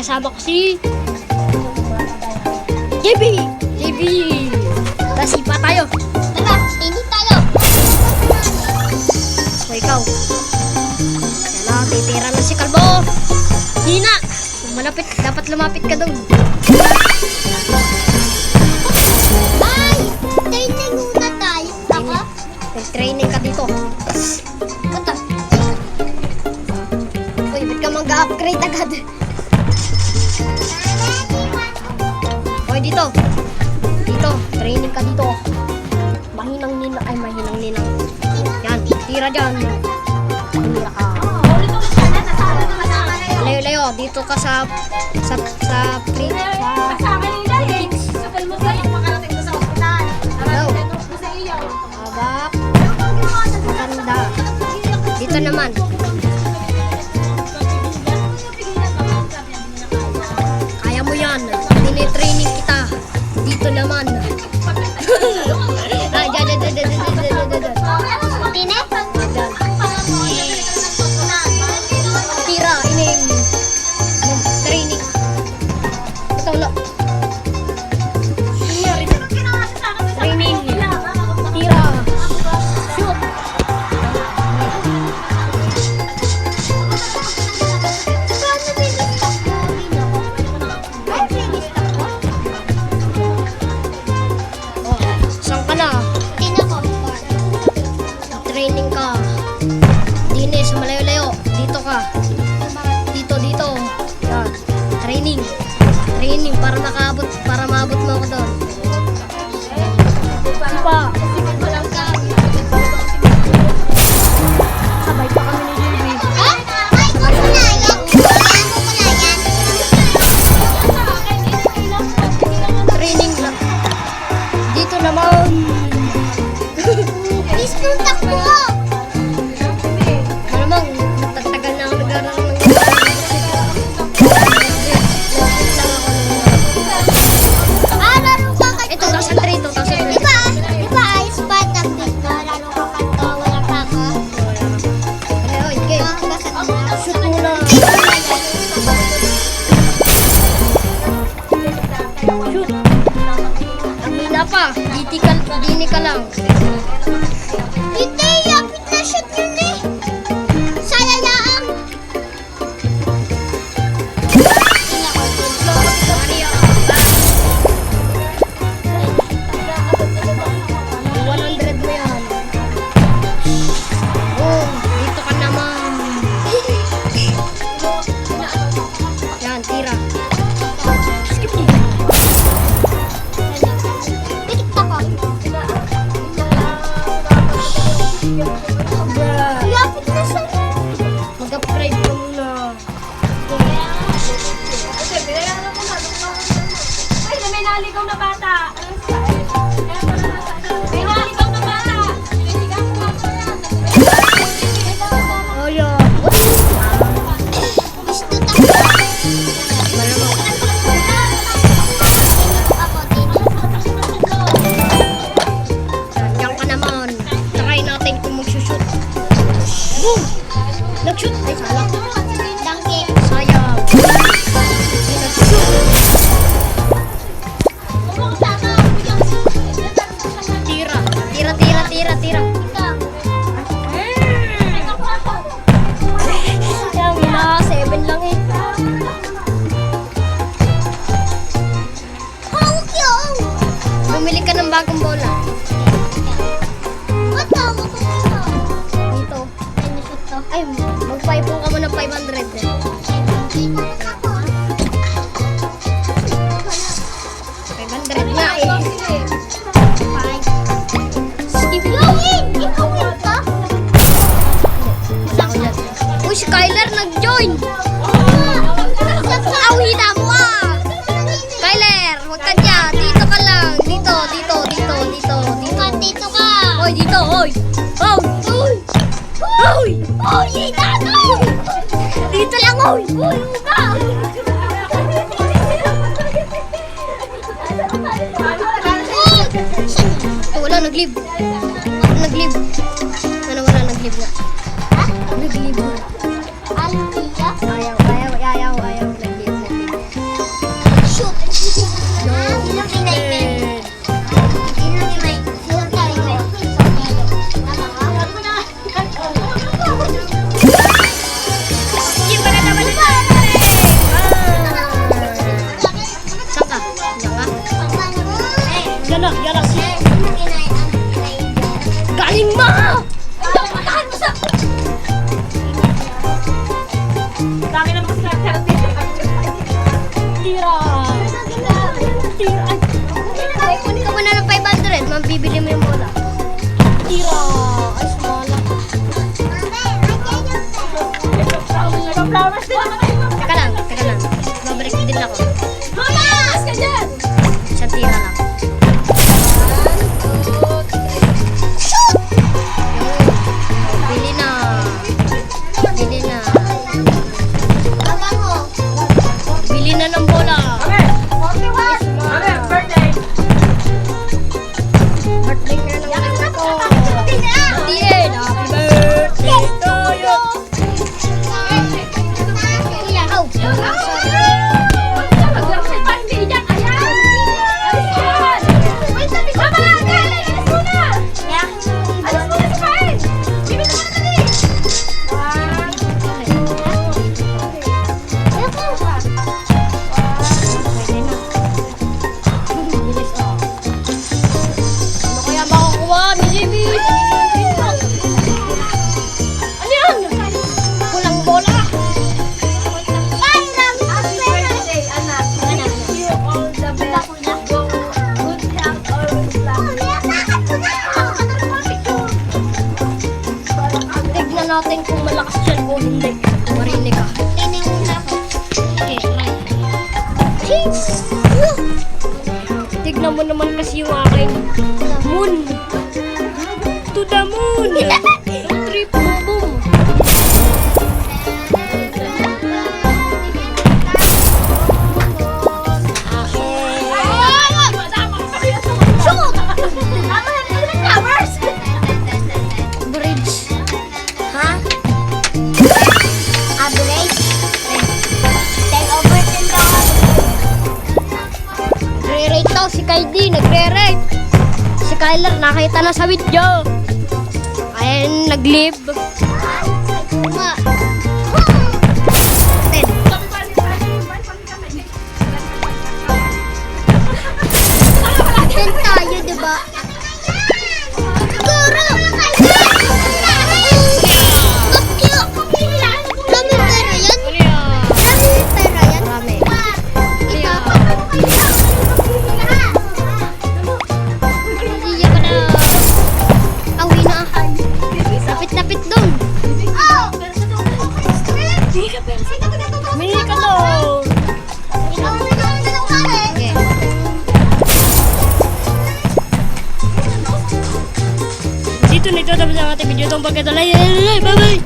kasama ko si JB. JB. Tasipa tayo. Tara, init tayo. So ikaw. Yan na, titira na si Kalbo. Hina. Malapit, dapat lumapit ka doon. Ay! Training muna tayo. Ako? Nag-training ka dito. Ito. Uy, ba't ka mag-upgrade agad? Uy, dito. Dito, training ka dito. Mahinang ninang. Ay, mahinang ninang. Yan, tira dyan. Tira ka. Layo-layo, dito ka sa free. Kasama nila eh. Sakal mo kayo, makarating ko sa ospital. Narating ko sa iyo. Habak. Maganda. Dito naman. Kaya mo yan. Tinitraining kita. Dito naman. Ay, dyan. Tine? Dyan. Tira, ining. Training. Ito na. Training. Tira. Shoot. Paano binistak mo? Ay, binistak mo? Oh, saan ka na? Tine ko. Training ka. Dinis, malayo-layo. Dito ka. Dito. Yan. Training. Training para maabot mo ako doon. Pa. Sabay pa kami ni JB. Ay, kukunayan. Kukunayan. Training lang. Dito naman. Bis nung takbo. Malamang, tatagal na ako nag-aaral ng Laro ka ka. 2003. Di ba ayos pa taglit na? Laro ka kanto. Wala pa ako. Ay, okay. Shoot muna. Shoot. Ang hina pa. Dini ka lang. Hindi, yapit na shoot yun eh. Sayayaan. Maria. 100 mo yan. Oh, dito ka naman. Yan, tira. Skip mo. Dikit ako. Bruh. Yapit na siya. Mag-upgrade ka muna. Kasi binayaran mo na. Ay, may naligaw na bata. May naligaw na bata. Binigang ko ako yan. Oh, yeah. Gusto takbo. Malamang. Ako din. Diyan ka naman. Try natin kung mag-shoot. Boom! Nag-shoot. Ay, salah. Dangkit. Sayang. Hindi nag-shoot. Tira. Tira. Yan, wala. 7 lang eh. Hawak yun. Bumili ka ng bagong bola. Ba't hawak ko ito? Dito. Pinishoot to. Ay, mag-5 ka mo ng 500 eh. Ako. 500 nga eh. Steve Lawin! Ikaw yun ka? Wala ko dyan. Uy, si Kyler nag-join. Aw, hina mo ah. Kyler, wag ka dyan. Dito ka lang. Dito. Dito ka. Oy, dito, oy. Oy. Oh, hita ka! Dito lang, oy. Uy, ka! Wala, nag-leave. Nag-leave. Wala, nag-leave nga. Ha? Nag-leave nga. Alpia? Ayaw, nag-leave. Dami naman kasi charot dito. Tira! Tira! Ay, kunin ka muna ng 500. Mabibili mo yung bola. Tira! Ay, smala. Nag-flowers din naman tayo. Teka lang. Babalik din ako. Mamas ka dyan! Isang tira lang. Bili na. Bili na ng bola. Okay. 41. Okay, birthday. Birthday ka na ng ko. Martin, happy birthday to you. Maglaro pa hindi dyan. Ayan. Ayan. Mama lang, galing. Alis muna. Alis muna si Kain. Bibili mo na dali. Ano kaya makukuha? Mili. Ano yan? Kulang bola. Happy birthday, anak. Wish you all the best. Good health always lang. Tignan natin kung malakas yan o hindi. Marinig ka. Okay, try. Cheese! Tignan mo naman kasi yung aking moon. To the moon! Trip, boom, boom. Bridge. Ha? Nagre-rate daw si Kylie, nagre-rate. Si Kyler nakita na sa video. Ayun, nag-live. Ma. 10. Tayo, diba? Guro! Maraming pera yan? Ano yan? Maraming pera yan? Marami. Ito. Hindi ka na. Awi na. Lapit-lapit doon. Mini ka doon. Okay. Dito na ito tapos ang ating video itong pagkatala. Bye-bye!